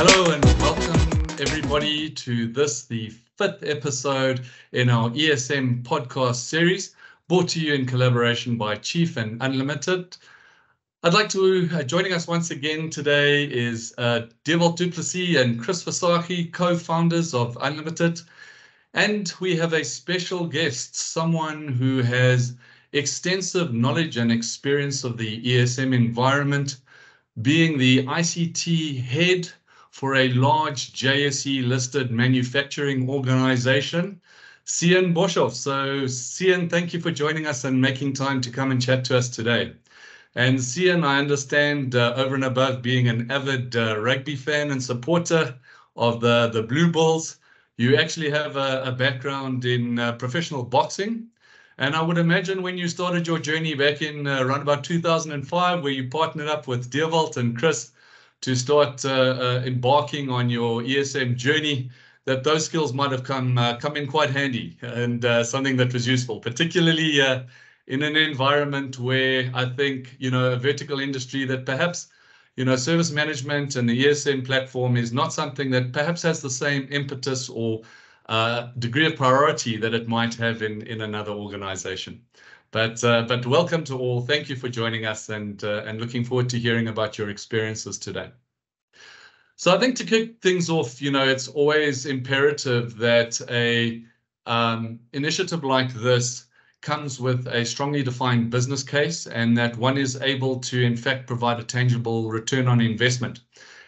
Hello and welcome everybody to the 5th episode in our ESM podcast series, brought to you in collaboration by Chief and UnlimitIT. I'd like to, joining us once again today is Dewald du Plessis and Chris Versace, co-founders of UnlimitIT. And we have a special guest, someone who has extensive knowledge and experience of the ESM environment, being the ICT head for a large JSE-listed manufacturing organization, Cian Boshoff. So, Cian, thank you for joining us and making time to come and chat to us today. And Cian, I understand, over and above being an avid rugby fan and supporter of the Blue Bulls, you actually have a background in professional boxing. And I would imagine when you started your journey back in around about 2005, where you partnered up with Dewald and Chris to start embarking on your ESM journey, that those skills might have come in quite handy and something that was useful, particularly in an environment where I think, a vertical industry that perhaps, service management and the ESM platform is not something that perhaps has the same impetus or degree of priority that it might have in another organization. But welcome to all. Thank you for joining us and looking forward to hearing about your experiences today. So I think to kick things off, it's always imperative that a initiative like this comes with a strongly defined business case and that one is able to, in fact, provide a tangible return on investment.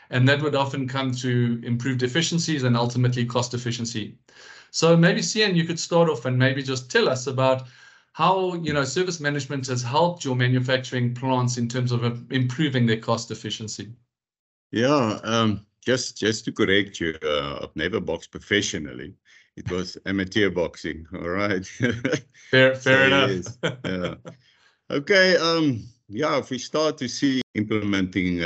And that would often come to improved efficiencies and ultimately cost efficiency. So maybe, Cian, you could start off and maybe just tell us about how, service management has helped your manufacturing plants in terms of improving their cost efficiency. Yeah, just to correct you, I've never boxed professionally. It was amateur boxing, all right? Fair enough. Yes, yeah. Okay, if we start to see implementing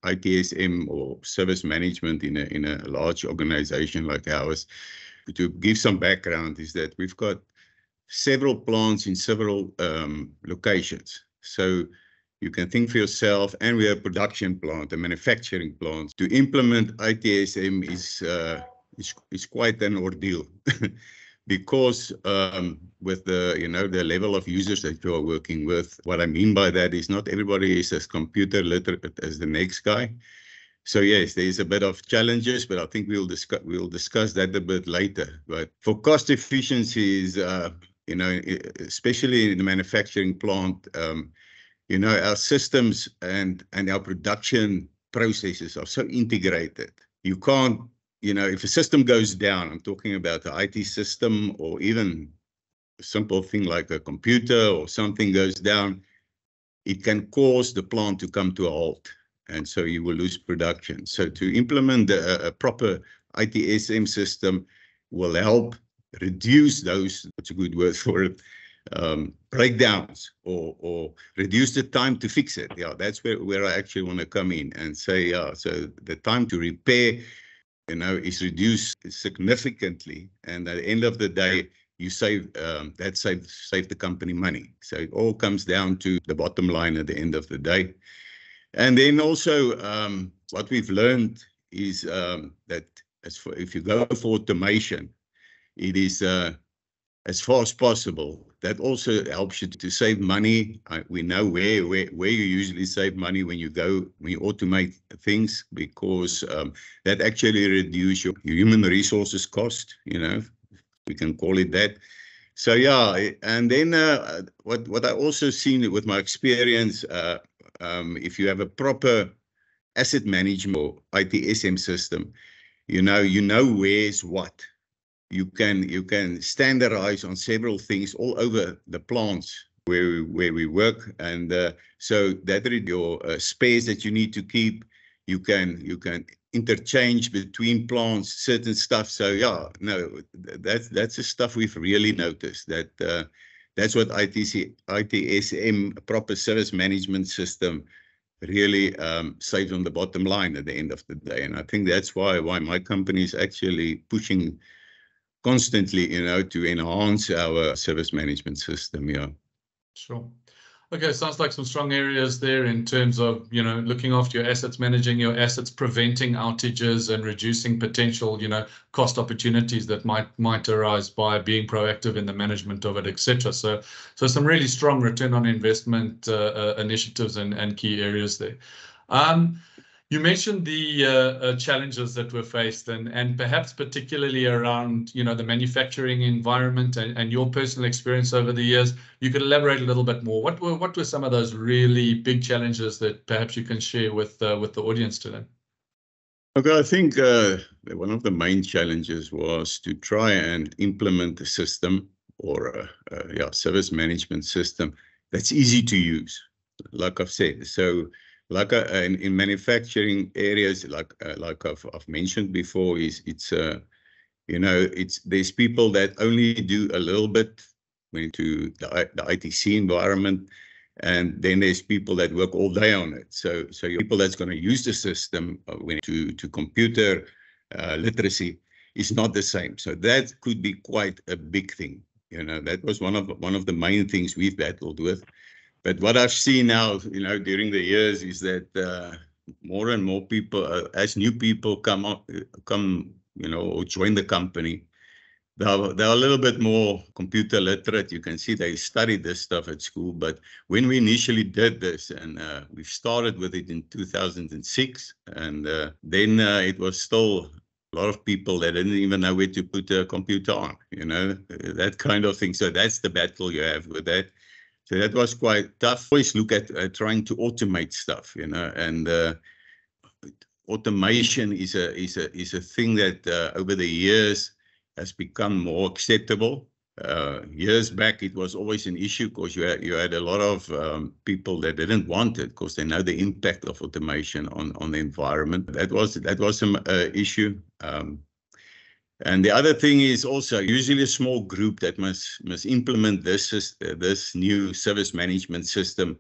ITSM or service management in a large organization like ours, to give some background is that we've got several plants in several locations. So you can think for yourself, and we have a production plant, a manufacturing plant. To implement ITSM is quite an ordeal because with the level of users that you are working with, what I mean by that is not everybody is as computer literate as the next guy. So yes, there's a bit of challenges, but I think we'll discuss that a bit later. But for cost efficiencies, especially in the manufacturing plant, our systems and our production processes are so integrated. You can't, if a system goes down, I'm talking about the IT system or even a simple thing like a computer or something goes down, it can cause the plant to come to a halt. And so you will lose production. So to implement a proper ITSM system will help reduce those, that's a good word for it, breakdowns or reduce the time to fix it. Yeah, that's where I actually want to come in and say, so the time to repair, is reduced significantly. And at the end of the day, you save the company money. So it all comes down to the bottom line at the end of the day. And then also what we've learned is that if you go for automation, it is as far as possible. That also helps you to save money. We know where you usually save money when you automate things, because that actually reduces your human resources cost, we can call it that. So yeah, and then what I also seen with my experience, if you have a proper asset management or ITSM system, you know where's what. You can standardize on several things all over the plants where we work, and so that your space that you need to keep, you can interchange between plants certain stuff. So yeah, no, that's the stuff we've really noticed, that that's what ITSM, a proper service management system, really saves on the bottom line at the end of the day. And I think that's why my company is actually pushing constantly, to enhance our service management system. Yeah. Sure. Okay, sounds like some strong areas there in terms of, looking after your assets, managing your assets, preventing outages, and reducing potential, cost opportunities that might arise by being proactive in the management of it, etc. So some really strong return on investment initiatives and key areas there. You mentioned the challenges that were faced, and perhaps particularly around, the manufacturing environment and your personal experience over the years. You could elaborate a little bit more. What were some of those really big challenges that perhaps you can share with the audience today? Okay, I think one of the main challenges was to try and implement a system or a service management system that's easy to use, like I've said. So, like in manufacturing areas, like I've mentioned before, there's people that only do a little bit into the ITC environment, and then there's people that work all day on it. So your people that's going to use the system to computer literacy is not the same. So that could be quite a big thing. That was one of the main things we've battled with. But what I've seen now, during the years, is that more and more people, as new people come, or join the company, they're a little bit more computer literate. You can see they studied this stuff at school. But when we initially did this, and we started with it in 2006, and then it was still a lot of people that didn't even know where to put a computer on, that kind of thing. So that's the battle you have with that. So that was quite tough. Always look at trying to automate stuff, and automation is a thing that over the years has become more acceptable. Years back, it was always an issue because you had a lot of people that didn't want it because they know the impact of automation on the environment. That was some issue. And the other thing is also usually a small group that must implement this new service management system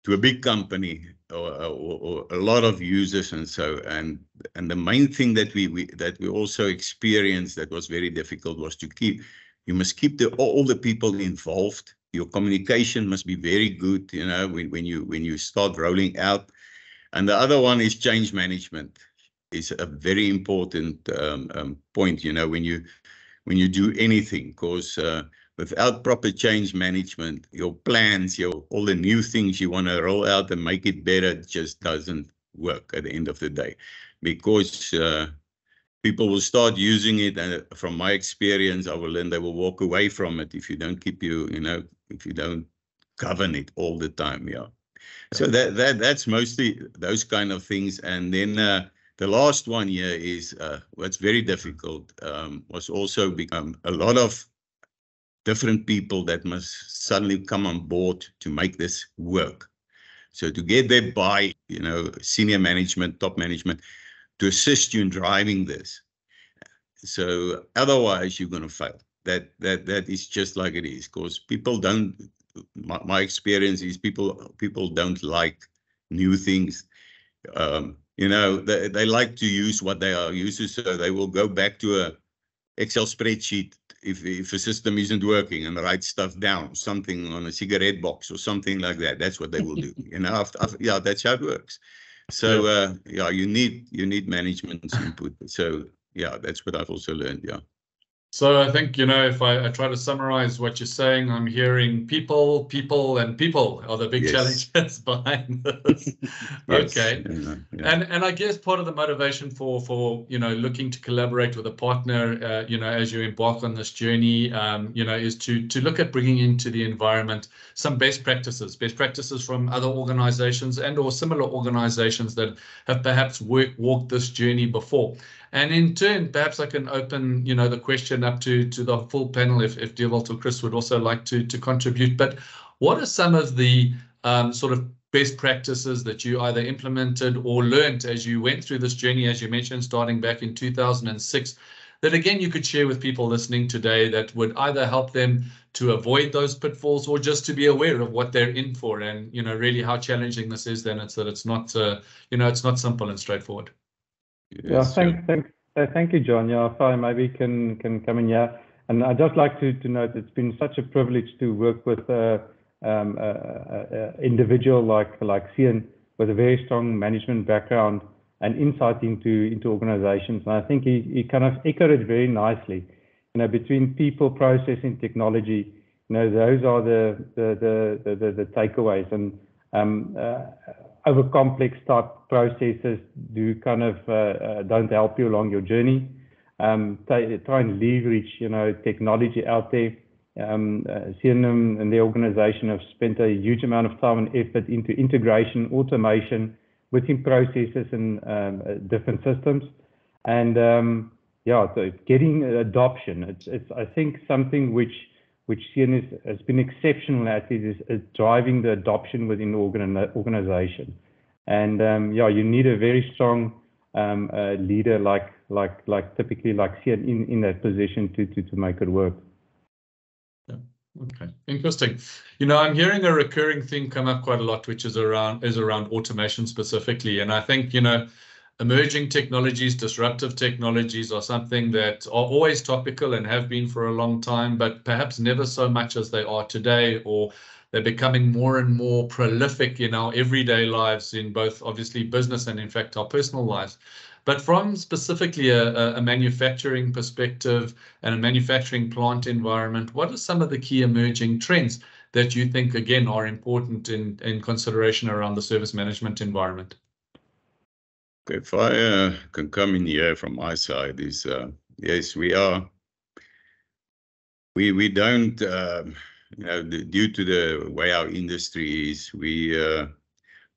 to a big company or a lot of users, and the main thing that we also experienced that was very difficult was you must keep all the people involved. Your communication must be very good, when you start rolling out. And the other one is change management. Is a very important point, when you do anything, because without proper change management, your plans, all the new things you want to roll out and make it better just doesn't work at the end of the day, because people will start using it, and from my experience, they will walk away from it if you don't if you don't govern it all the time. Yeah. So that's mostly those kind of things, and then. The last one here is what's very difficult was also become a lot of different people that must suddenly come on board to make this work. So to get there by, senior management, top management, to assist you in driving this. So otherwise you're going to fail. That is just like it is, because people don't, my experience is people don't like new things. They like to use what they are used to, so they will go back to a Excel spreadsheet if a system isn't working and write stuff down, something on a cigarette box or something like that. That's what they will do. That's how it works. So you need management's input. So that's what I've also learned. Yeah. So I think, if I try to summarize what you're saying, I'm hearing people, and people are the big challenges behind this. Okay. Yeah. And I guess part of the motivation for looking to collaborate with a partner, as you embark on this journey, is to look at bringing into the environment some best practices from other organizations and or similar organizations that have perhaps walked this journey before. And in turn, perhaps I can open, the question up to the full panel if Dewald or Chris would also like to contribute. But what are some of the sort of best practices that you either implemented or learned as you went through this journey, as you mentioned, starting back in 2006, that again you could share with people listening today that would either help them to avoid those pitfalls or just to be aware of what they're in for, and really how challenging this is? Then it's that it's not it's not simple and straightforward. Thank you, John. Yeah, if I maybe can come in here, and I'd just like to note it's been such a privilege to work with individual like Cian with a very strong management background and insight into organizations. And I think he kind of echoed it very nicely. Between people, process, and technology, those are the takeaways. And over complex type processes do kind of don't help you along your journey. Try and leverage technology out there. Cian and the organization have spent a huge amount of time and effort into integration, automation within processes and different systems. And so getting adoption, it's I think something which Cian has been exceptional at is driving the adoption within the organization. And you need a very strong leader like typically like Cian in that position to make it work. Yeah. Okay, interesting. I'm hearing a recurring thing come up quite a lot, which is around automation specifically. And I think, emerging technologies, disruptive technologies are something that are always topical and have been for a long time, but perhaps never so much as they are today, or they're becoming more and more prolific in our everyday lives, in both obviously business and in fact our personal lives. But from specifically a manufacturing perspective and a manufacturing plant environment, what are some of the key emerging trends that you think, again, are important in consideration around the service management environment? If I can come in here from my side, is yes, we don't, due to the way our industry is, we are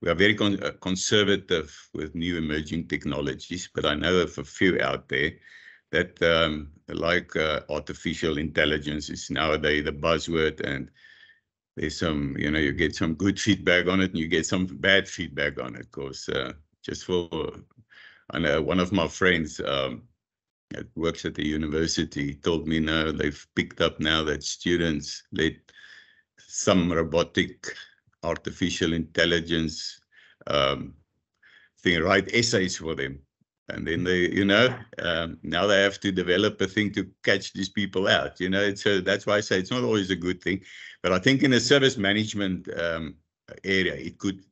very conservative with new emerging technologies, but I know of a few out there that like artificial intelligence is nowadays the buzzword, and there's some, you get some good feedback on it and you get some bad feedback on it, because I know one of my friends that works at the university told me now they've picked up now that students let some robotic artificial intelligence thing write essays for them, and then they now they have to develop a thing to catch these people out. So that's why I say it's not always a good thing, but I think in a service management area it could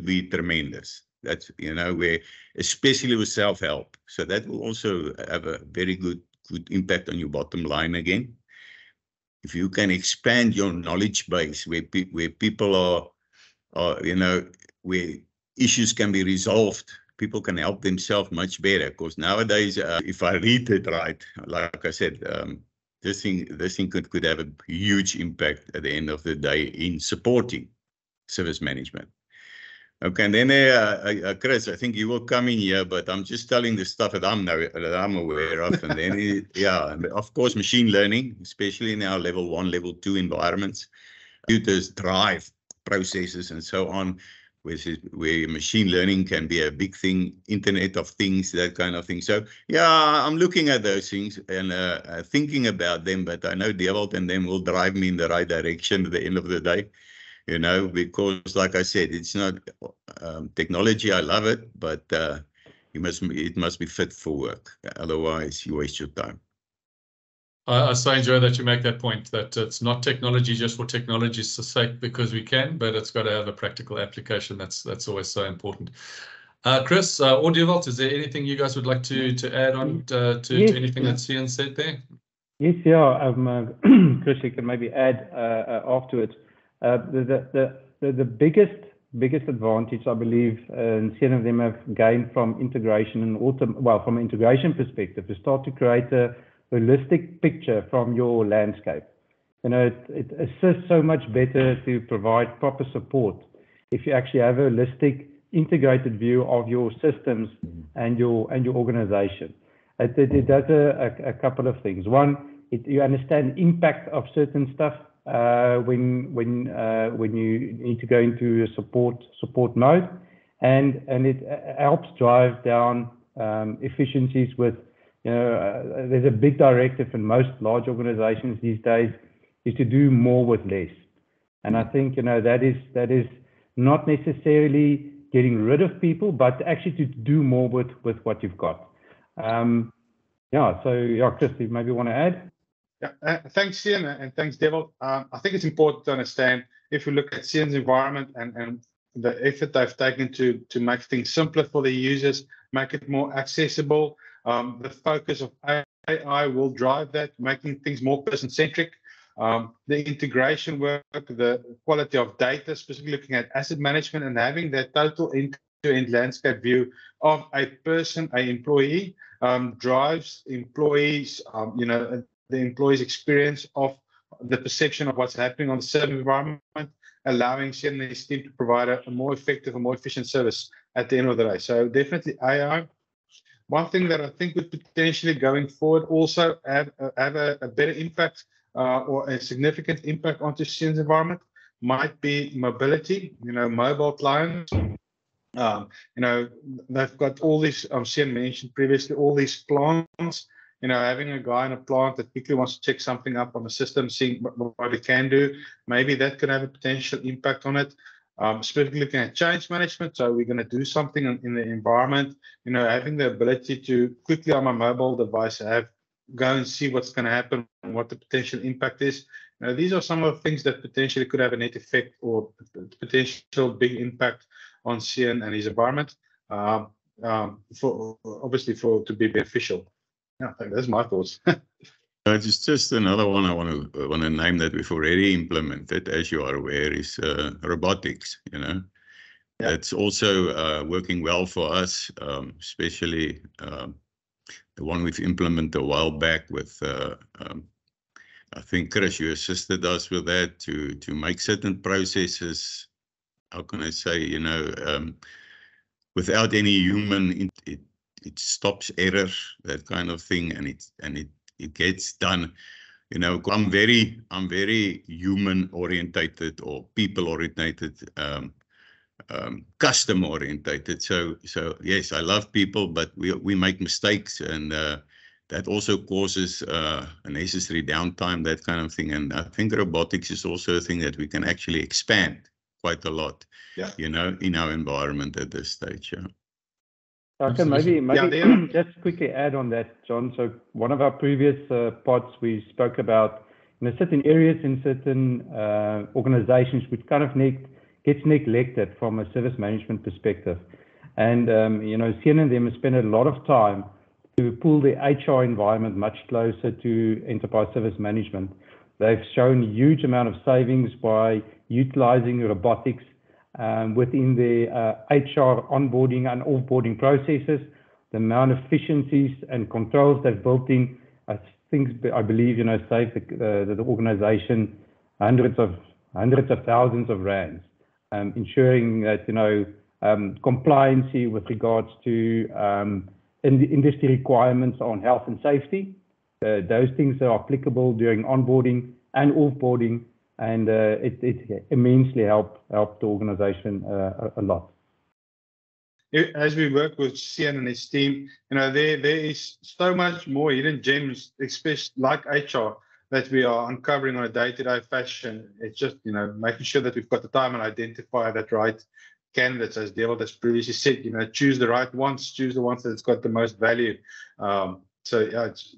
be tremendous. That's where, especially with self-help, so that will also have a very good impact on your bottom line again. If you can expand your knowledge base where people are where issues can be resolved, people can help themselves much better. Because nowadays, if I read it right, like I said, this thing could have a huge impact at the end of the day in supporting service management. Okay, and then Chris, I think you will come in here, but I'm just telling the stuff that I'm aware of. And then, of course, machine learning, especially in our level 1, level 2 environments. Computers drive processes and so on, where machine learning can be a big thing, Internet of Things, that kind of thing. So, I'm looking at those things and thinking about them, but I know Dewald and them will drive me in the right direction at the end of the day. Because like I said, it's not technology. I love it, but it must be fit for work. Otherwise, you waste your time. I so enjoy that you make that point, that it's not technology just for technology's sake because we can, but it's got to have a practical application. That's always so important. Chris or Dewald, is there anything you guys would like to add on to anything that Cian said there? Yes, Chris, you can maybe add after it. The biggest advantage, I believe, and Cian of them have gained from integration and from an integration perspective, is start to create a holistic picture from your landscape. It assists so much better to provide proper support if you actually have a holistic, integrated view of your systems and your organization. It does a couple of things. One, you understand the impact of certain stuff when you need to go into a support mode, and it helps drive down efficiencies with, there's a big directive in most large organizations these days is to do more with less. And I think, that is not necessarily getting rid of people, but actually to do more with what you've got. Chris, you maybe want to add? Yeah, thanks, Cian, and thanks, Dewald. I think it's important to understand if you look at CN's environment and the effort they've taken to make things simpler for the users, make it more accessible, the focus of AI will drive that, making things more person-centric. The integration work, the quality of data, specifically looking at asset management and having that total end-to-end landscape view of a person, an employee, drives employees, the employee's experience of the perception of what's happening on the service environment, allowing CN and his team to provide a more effective and more efficient service at the end of the day. So definitely AI. One thing that I think would potentially going forward also have a better impact or a significant impact onto CN's environment might be mobility, mobile clients. They've got all these, CN mentioned previously, all these plants, having a guy in a plant that quickly wants to check something up on the system, seeing what it can do, maybe that could have a potential impact on it. Specifically looking at change management, so we're going to do something in the environment, having the ability to quickly on my mobile device go and see what's going to happen and what the potential impact is. These are some of the things that potentially could have a net effect or potential big impact on CN and his environment, to be beneficial. Yeah, that's my thoughts. It's just another one I want to name that we've already implemented, as you are aware, is robotics. Yeah. That's also working well for us, especially the one we've implemented a while back with. I think, Chris, you assisted us with that to make certain processes. How can I say? Without any human, it stops error, that kind of thing, and it gets done. I'm very human orientated or people orientated, customer orientated. So yes, I love people, but we make mistakes, and that also causes unnecessary downtime, that kind of thing. And I think robotics is also a thing that we can actually expand quite a lot, yeah. In our environment at this stage. Yeah. I can maybe just quickly add on that, John. So one of our previous pods, we spoke about certain areas in certain organizations which kind of gets neglected from a service management perspective. And, CN and them have spent a lot of time to pull the HR environment much closer to enterprise service management. They've shown a huge amount of savings by utilizing robotics within the HR onboarding and offboarding processes. The amount of efficiencies and controls they've built in, I believe, saved the organization hundreds of thousands of rands, ensuring that compliancy with regards to industry requirements on health and safety. Those things are applicable during onboarding and offboarding, and it immensely helped the organization a lot. As we work with CN and his team, there is so much more hidden gems, especially like HR, that we are uncovering on a day-to-day fashion. It's just, making sure that we've got the time and identify that right candidates, as David has previously said, choose the right ones, choose the ones that's got the most value. So yeah, it's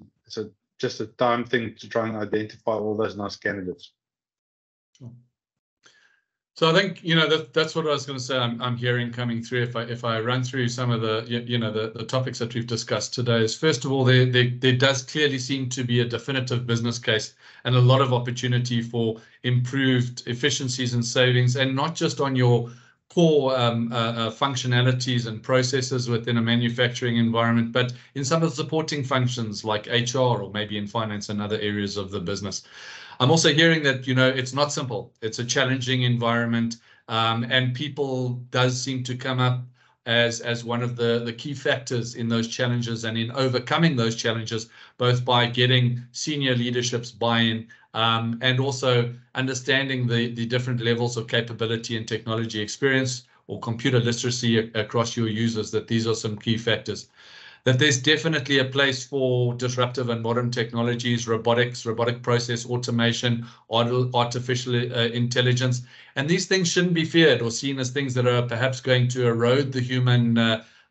just a time thing to try and identify all those nice candidates. So I think that's what I was going to say. I'm hearing coming through. If I run through some of the the topics that we've discussed today, is first of all, there does clearly seem to be a definitive business case and a lot of opportunity for improved efficiencies and savings, and not just on your core functionalities and processes within a manufacturing environment, but in some of the supporting functions like HR or maybe in finance and other areas of the business. I'm also hearing that, it's not simple. It's a challenging environment, and people does seem to come up as one of the key factors in those challenges and in overcoming those challenges, both by getting senior leadership's buy-in and also understanding the different levels of capability and technology experience or computer literacy across your users, that these are some key factors. That there's definitely a place for disruptive and modern technologies, robotics, robotic process automation, artificial intelligence. And these things shouldn't be feared or seen as things that are perhaps going to erode the human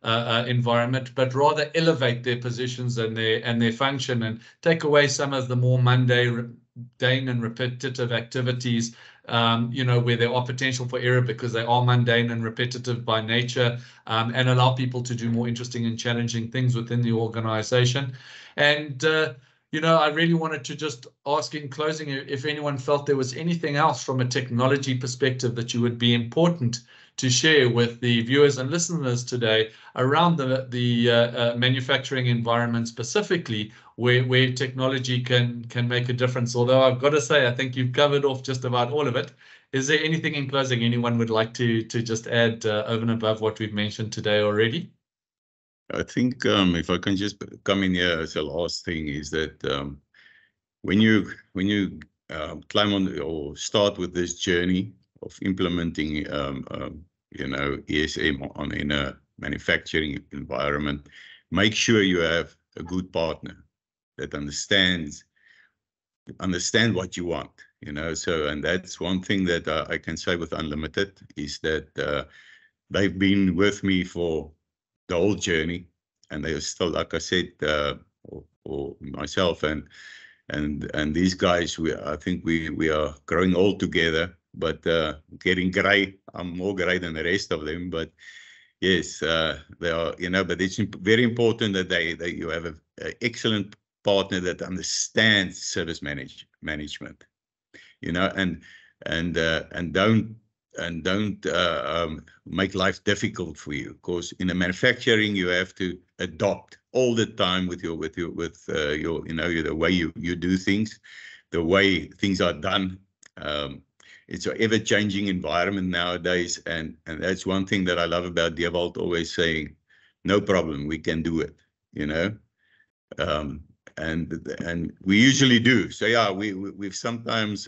environment, but rather elevate their positions and their function and take away some of the more mundane and repetitive activities where there are potential for error because they are mundane and repetitive by nature, and allow people to do more interesting and challenging things within the organization. And I really wanted to just ask in closing if anyone felt there was anything else from a technology perspective that you would be important to share with the viewers and listeners today around the manufacturing environment specifically, where technology can make a difference. Although I've got to say, I think you've covered off just about all of it. Is there anything in closing anyone would like to just add over and above what we've mentioned today already? I think if I can just come in here as a last thing is that when you climb on or start with this journey of implementing ESM in a manufacturing environment, make sure you have a good partner that understand what you want. And that's one thing that I can say with UnlimitIT is that they've been with me for the whole journey, and they are still, like I said, or myself and these guys, I think we are growing all together, but getting grey. I'm more grey than the rest of them, but yes, they are, but it's very important that you have an excellent partner that understands service management, and don't make life difficult for you, because in the manufacturing you have to adopt all the time with your the way you do things, the way things are done. It's an ever-changing environment nowadays, and that's one thing that I love about Dewald always saying, no problem, we can do it, and we usually do. So yeah, we've sometimes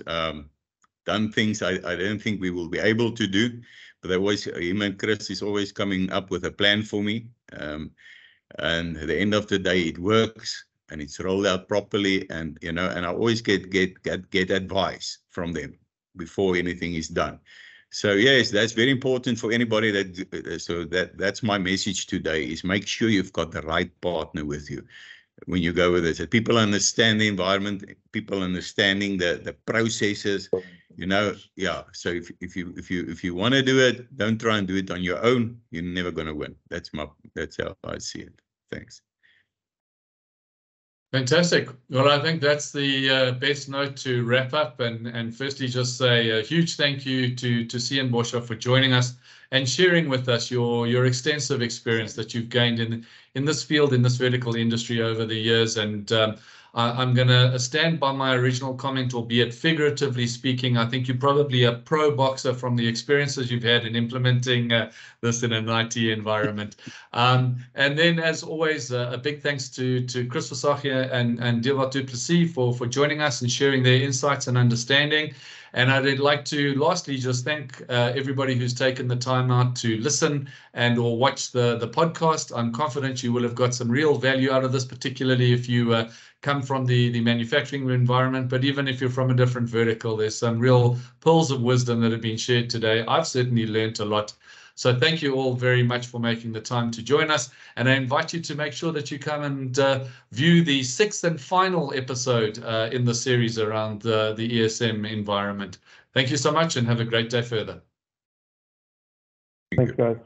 done things I don't think we will be able to do, but him and Chris is always coming up with a plan for me. And at the end of the day, it works and it's rolled out properly. And, and I always get advice from them before anything is done. So yes, that's very important for anybody that's my message today, is make sure you've got the right partner with you when you go with this. People understand the environment, people understanding the processes, yeah. So if you want to do it, don't try and do it on your own. You're never going to win. That's how I see it. Thanks. Fantastic. Well, I think that's the best note to wrap up. And firstly, just say a huge thank you to Stellenbosch for joining us and sharing with us your extensive experience that you've gained in this field, in this vertical industry over the years. And I'm going to stand by my original comment, albeit figuratively speaking. I think you're probably a pro boxer from the experiences you've had in implementing this in an IT environment. And then, as always, a big thanks to Chris Versachia and Dewald du Plessis for joining us and sharing their insights and understanding. And I'd like to lastly just thank everybody who's taken the time out to listen and or watch the podcast. I'm confident you will have got some real value out of this, particularly if you come from the manufacturing environment. But even if you're from a different vertical, there's some real pearls of wisdom that have been shared today. I've certainly learned a lot. So thank you all very much for making the time to join us. And I invite you to make sure that you come and view the 6th and final episode in the series around the ESM environment. Thank you so much and have a great day further. Thanks, guys.